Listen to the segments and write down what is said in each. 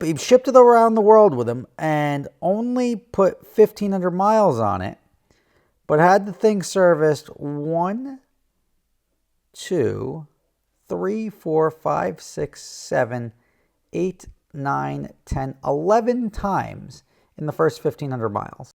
he shipped it around the world with him and only put 1,500 miles on it, but had the thing serviced 1, 2, 3, 4, 5, 6, 7, 8, 9, 10, 11 times in the first 1,500 miles.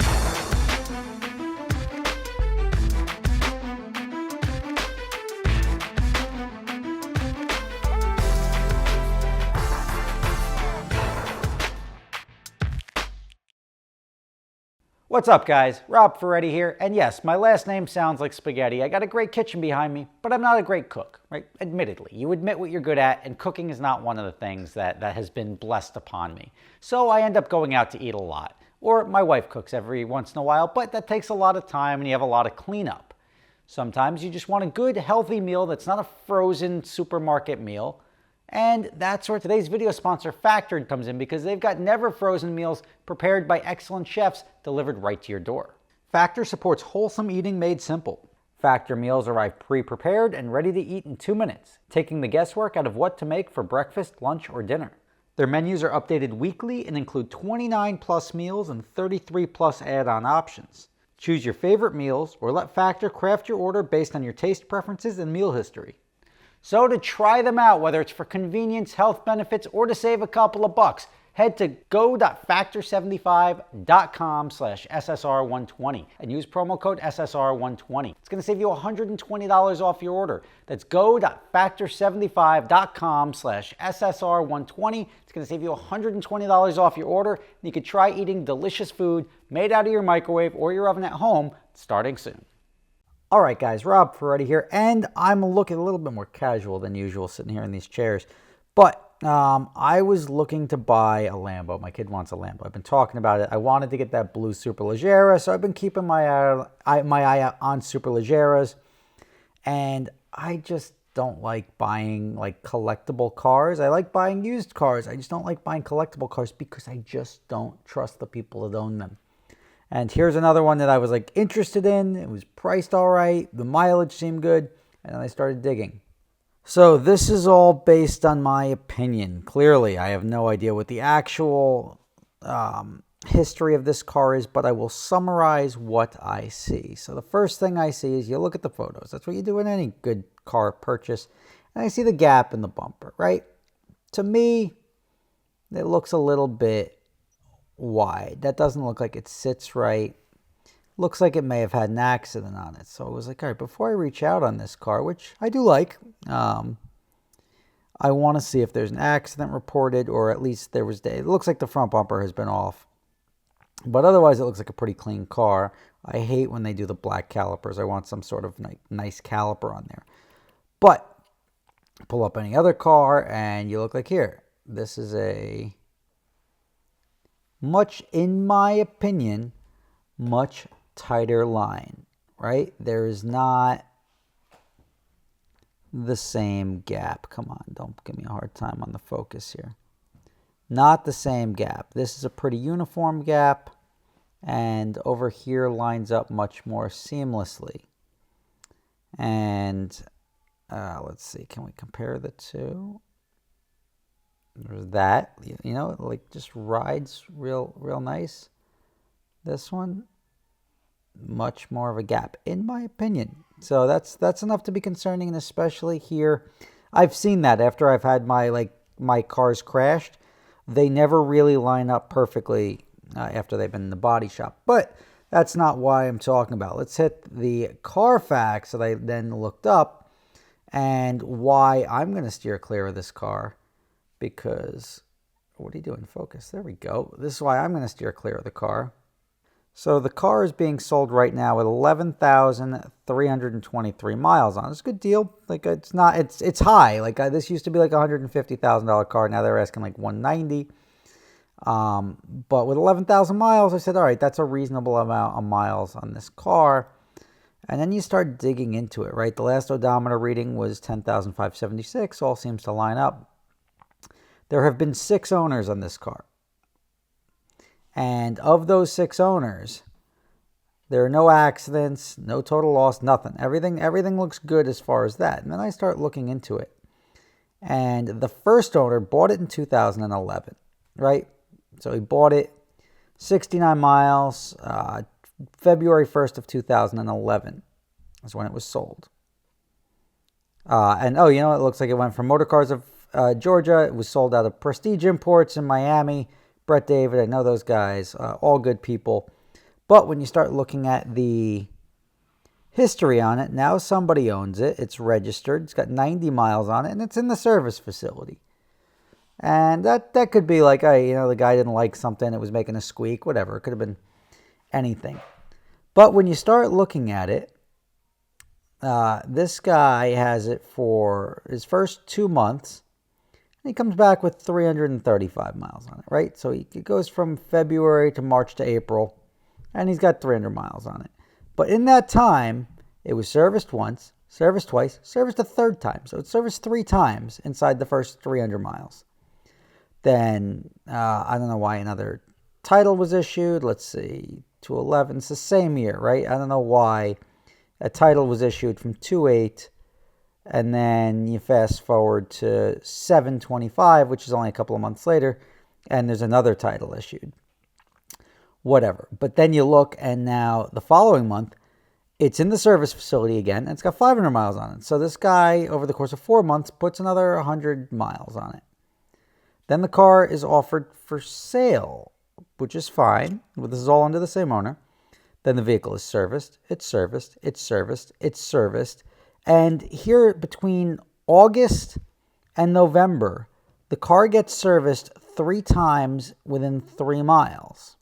What's up, guys? Rob Ferretti here, and yes, my last name sounds like spaghetti. I got a great kitchen behind me, but I'm not a great cook, right? Admittedly, you admit what you're good at, and cooking is not one of the things that has been blessed upon me. So I end up going out to eat a lot, or my wife cooks every once in a while, but that takes a lot of time and you have a lot of cleanup. Sometimes you just want a good, healthy meal that's not a frozen supermarket meal. And that's where today's video sponsor Factor comes in, because they've got never frozen meals prepared by excellent chefs delivered right to your door. Factor supports wholesome eating made simple. Factor meals arrive pre-prepared and ready to eat in 2 minutes, taking the guesswork out of what to make for breakfast, lunch, or dinner. Their menus are updated weekly and include 29 plus meals and 33 plus add-on options. Choose your favorite meals or let Factor craft your order based on your taste preferences and meal history. So to try them out, whether it's for convenience, health benefits, or to save a couple of bucks, head to go.factor75.com/SSR120 and use promo code SSR120. It's going to save you $120 off your order. That's go.factor75.com/SSR120. It's going to save you $120 off your order, and you can try eating delicious food made out of your microwave or your oven at home starting soon. All right, guys, Rob Ferretti here, and I'm looking a little bit more casual than usual sitting here in these chairs. But I was looking to buy a Lambo. My kid wants a Lambo. I've been talking about it. I wanted to get that blue Superleggera, so I've been keeping my eye out on Superleggeras. And I just don't like buying like collectible cars. I like buying used cars. I just don't like buying collectible cars because I just don't trust the people that own them. And here's another one that I was like interested in. It was priced all right. The mileage seemed good. And then I started digging. So this is all based on my opinion. Clearly, I have no idea what the actual history of this car is, but I will summarize what I see. So the first thing I see is you look at the photos. That's what you do in any good car purchase. And I see the gap in the bumper, right? To me, it looks a little bit wide. That doesn't look like it sits right. Looks like it may have had an accident on it. So I was like, all right, before I reach out on this car, which I do like, I want to see if there's an accident reported, or at least there was it looks like the front bumper has been off. But otherwise, it looks like a pretty clean car. I hate when they do the black calipers. I want some sort of nice caliper on there. But pull up any other car and you look like here. This is a much, in my opinion, much tighter line, right? There is not the same gap. Come on, don't give me a hard time on the focus here. Not the same gap. This is a pretty uniform gap, and over here lines up much more seamlessly. And let's see, can we compare the two? There's that, you know, it like just rides real nice. This one, much more of a gap, in my opinion. So that's enough to be concerning, and especially here, I've seen that after I've had my cars crashed, they never really line up perfectly after they've been in the body shop. But that's not why I'm talking about. Let's hit the Carfax that I then looked up, and why I'm going to steer clear of this car, because what are you doing? Focus. There we go. This is why I'm going to steer clear of the car. So the car is being sold right now with 11,323 miles on it. It's a good deal. Like it's high. Like this used to be like a $150,000 car. Now they're asking like 190. But with 11,000 miles, I said, all right, that's a reasonable amount of miles on this car. And then you start digging into it, right? The last odometer reading was 10,576. All seems to line up. There have been 6 owners on this car. And of those 6 owners, there are no accidents, no total loss, nothing. Everything looks good as far as that. And then I start looking into it. And the first owner bought it in 2011. right? So he bought it, 69 miles, February 1st of 2011 is when it was sold. And oh, you know, it looks like it went from Motor Cars of Georgia. It was sold out of Prestige Imports in Miami. Brett David, I know those guys, all good people. But when you start looking at the history on it, now somebody owns it. It's registered. It's got 90 miles on it, and it's in the service facility. And that could be like, hey, you know, the guy didn't like something. It was making a squeak, whatever. It could have been anything. But when you start looking at it, this guy has it for his first 2 months. And he comes back with 335 miles on it, right? So it goes from February to March to April, and he's got 300 miles on it. But in that time, it was serviced once, serviced twice, serviced a third time. So it's serviced 3 times inside the first 300 miles. Then, I don't know why another title was issued. Let's see, 211. It's the same year, right? I don't know why a title was issued from 28, and then you fast forward to 725, which is only a couple of months later, and there's another title issued. Whatever. But then you look, and now the following month, it's in the service facility again, and it's got 500 miles on it. So this guy, over the course of 4 months, puts another 100 miles on it. Then the car is offered for sale, which is fine. This is all under the same owner. Then the vehicle is serviced, it's serviced, it's serviced, it's serviced. And here between August and November, the car gets serviced 3 times within 3 miles.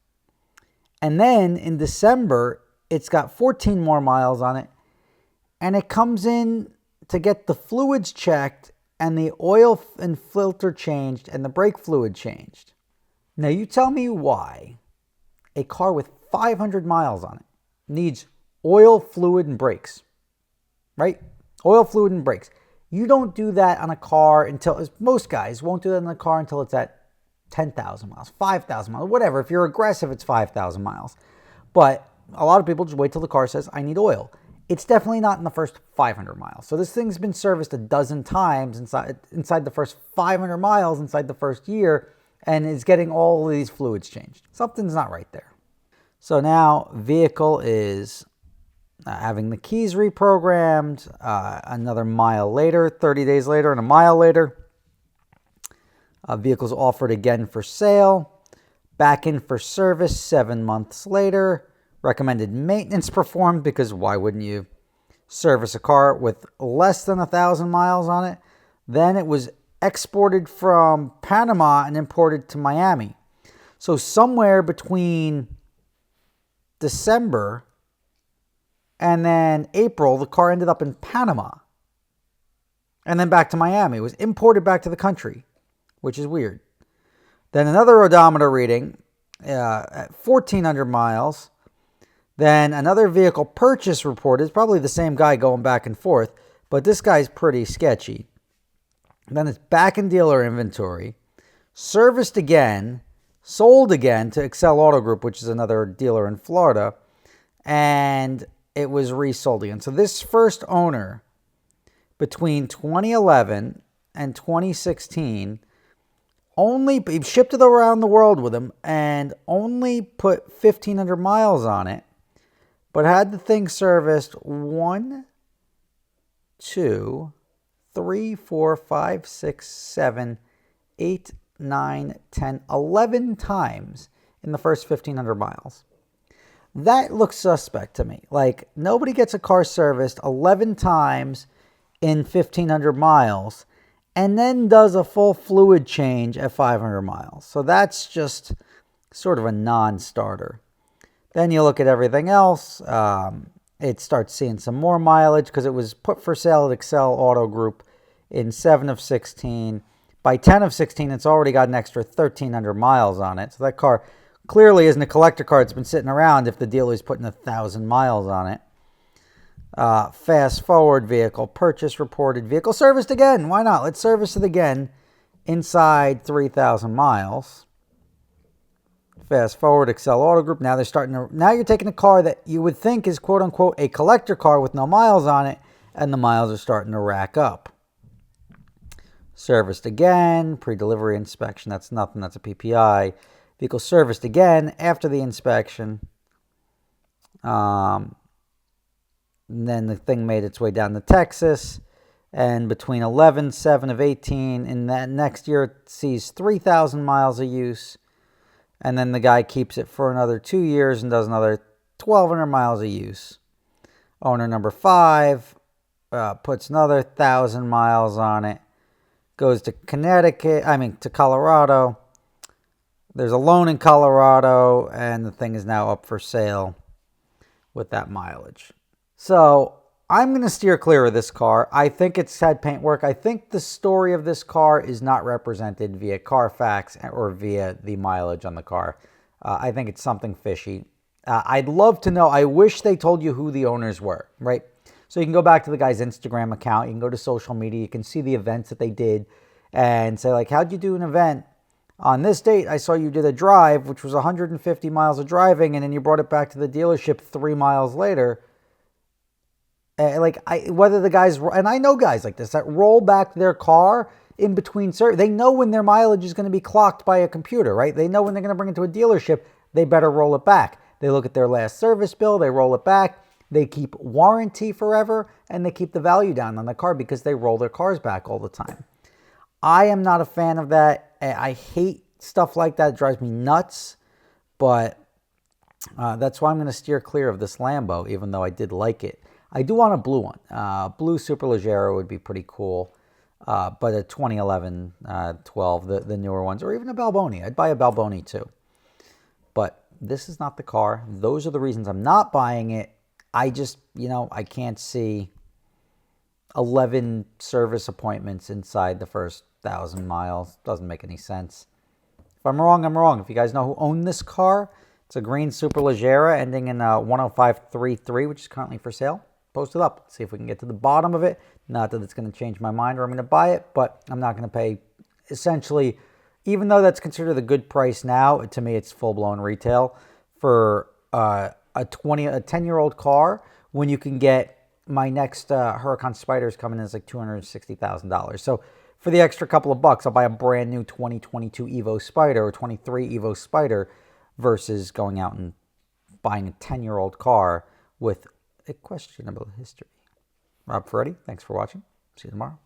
And then in December, it's got 14 more miles on it. And it comes in to get the fluids checked and the oil and filter changed and the brake fluid changed. Now you tell me why a car with 500 miles on it needs oil, fluid, and brakes, right? Oil, fluid, and brakes. You don't do that on a car until, most guys won't do that on a car until it's at 10,000 miles, 5,000 miles, whatever. If you're aggressive, it's 5,000 miles. But a lot of people just wait till the car says, I need oil. It's definitely not in the first 500 miles. So this thing's been serviced a dozen times inside the first 500 miles, inside the first year, and is getting all of these fluids changed. Something's not right there. So now vehicle is having the keys reprogrammed. Another mile later, 30 days later, and a mile later, vehicle's offered again for sale. Back in for service 7 months later. Recommended maintenance performed, because why wouldn't you service a car with less than 1,000 miles on it? Then it was exported from Panama and imported to Miami. So somewhere between December and then April, the car ended up in Panama and then back to Miami. It was imported back to the country, which is weird. Then another odometer reading at 1,400 miles. Then another vehicle purchase report. Is probably the same guy going back and forth, but this guy's pretty sketchy. Then it's back in dealer inventory, serviced again, sold again to Excel Auto Group, which is another dealer in Florida, and it was resold again. So this first owner, between 2011 and 2016, he shipped it around the world with him and only put 1,500 miles on it, but had the thing serviced 1, 2, 3, 4, 5, 6, 7, 8, 9, 10, 11 times in the first 1,500 miles. That looks suspect to me. Like, nobody gets a car serviced 11 times in 1,500 miles and then does a full fluid change at 500 miles. So that's just sort of a non-starter. Then you look at everything else. It starts seeing some more mileage because it was put for sale at Excel Auto Group in 7 of 16. By 10 of 16, it's already got an extra 1,300 miles on it. So that car clearly isn't a collector car. It's been sitting around if the dealer's putting 1,000 miles on it. Fast forward, vehicle purchase reported, vehicle serviced again. Why not? Let's service it again inside 3,000 miles. Fast forward, Excel Auto Group. Now you're taking a car that you would think is quote unquote a collector car with no miles on it, and the miles are starting to rack up. serviced again, pre-delivery inspection, that's nothing, that's a PPI. Vehicle serviced again after the inspection. And then the thing made its way down to Texas, and between 11/7 of 18 and that next year it sees 3,000 miles of use, and then the guy keeps it for another 2 years and does another 1,200 miles of use. Owner number 5 puts another 1,000 miles on it, goes to to Colorado. There's a loan in Colorado, and the thing is now up for sale with that mileage. So I'm going to steer clear of this car. I think it's had paint work. I think the story of this car is not represented via Carfax or via the mileage on the car. I think it's something fishy. I'd love to know. I wish they told you who the owners were, right? So you can go back to the guy's Instagram account. You can go to social media. You can see the events that they did and say, like, how'd you do an event? On this date, I saw you did a drive, which was 150 miles of driving, and then you brought it back to the dealership 3 miles later. Whether the guys, and I know guys like this, that roll back their car in between service. They know when their mileage is going to be clocked by a computer, right? They know when they're going to bring it to a dealership, they better roll it back. They look at their last service bill, they roll it back. They keep warranty forever, and they keep the value down on the car because they roll their cars back all the time. I am not a fan of that. I hate stuff like that. It drives me nuts, but that's why I'm going to steer clear of this Lambo, even though I did like it. I do want a blue one. Blue Superleggera would be pretty cool, but a 2011, 12, the newer ones, or even a Balboni. I'd buy a Balboni too. But this is not the car. Those are the reasons I'm not buying it. I just, I can't see 11 service appointments inside the first 1,000 miles. Doesn't make any sense. If I'm wrong, I'm wrong. If you guys know who owned this car, it's a green Superleggera ending in 10533, which is currently for sale. Post it up. Let's see if we can get to the bottom of it. Not that it's going to change my mind or I'm going to buy it, but I'm not going to pay, essentially, even though that's considered a good price now, to me it's full-blown retail for a 10-year-old car, when you can get my next Huracan Spiders coming in as like $260,000. So for the extra couple of bucks, I'll buy a brand new 2022 Evo Spider or 23 Evo Spider versus going out and buying a 10-year-old car with a questionable history. Rob Ferretti, thanks for watching. See you tomorrow.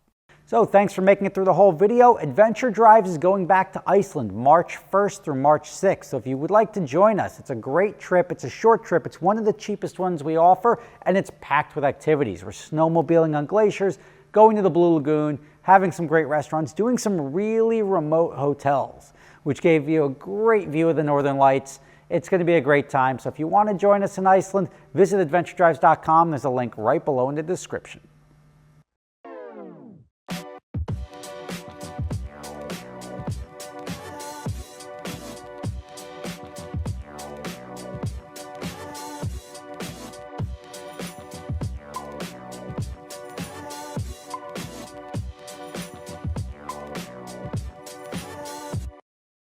So thanks for making it through the whole video. Adventure Drives is going back to Iceland March 1st through March 6th. So if you would like to join us, it's a great trip. It's a short trip. It's one of the cheapest ones we offer, and it's packed with activities. We're snowmobiling on glaciers, going to the Blue Lagoon, having some great restaurants, doing some really remote hotels, which gave you a great view of the Northern Lights. It's going to be a great time. So if you want to join us in Iceland, visit adventuredrives.com. There's a link right below in the description.